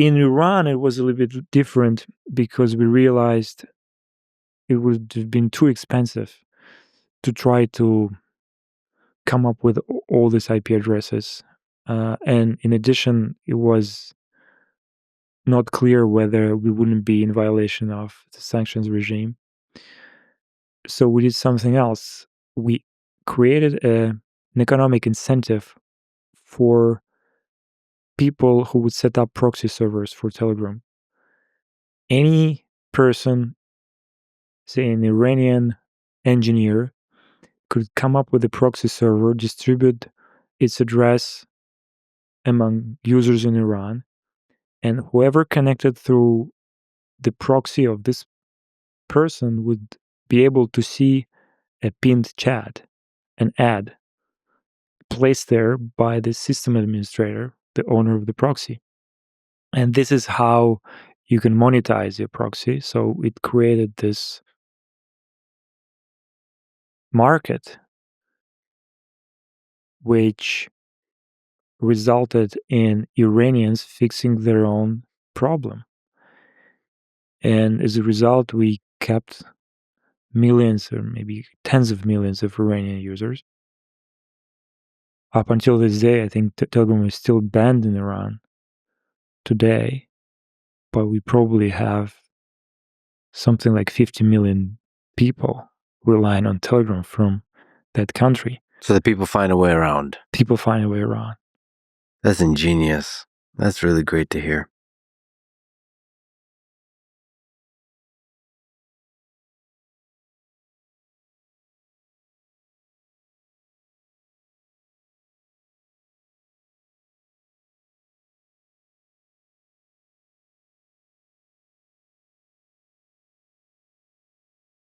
In Iran, it was a little bit different because we realized it would have been too expensive to try to come up with all these IP addresses. And in addition, it was not clear whether we wouldn't be in violation of the sanctions regime. So we did something else. We created an economic incentive for people who would set up proxy servers for Telegram. Any person, say an Iranian engineer, could come up with a proxy server, distribute its address among users in Iran, and whoever connected through the proxy of this person would be able to see a pinned chat, an ad placed there by the system administrator, the owner of the proxy. And this is how you can monetize your proxy. So it created this market, which resulted in Iranians fixing their own problem. And as a result, we kept millions or maybe tens of millions of Iranian users. Up until this day, I think Telegram is still banned in Iran today, but we probably have something like 50 million people relying on Telegram from that country. So the people find a way around. People find a way around. That's ingenious. That's really great to hear.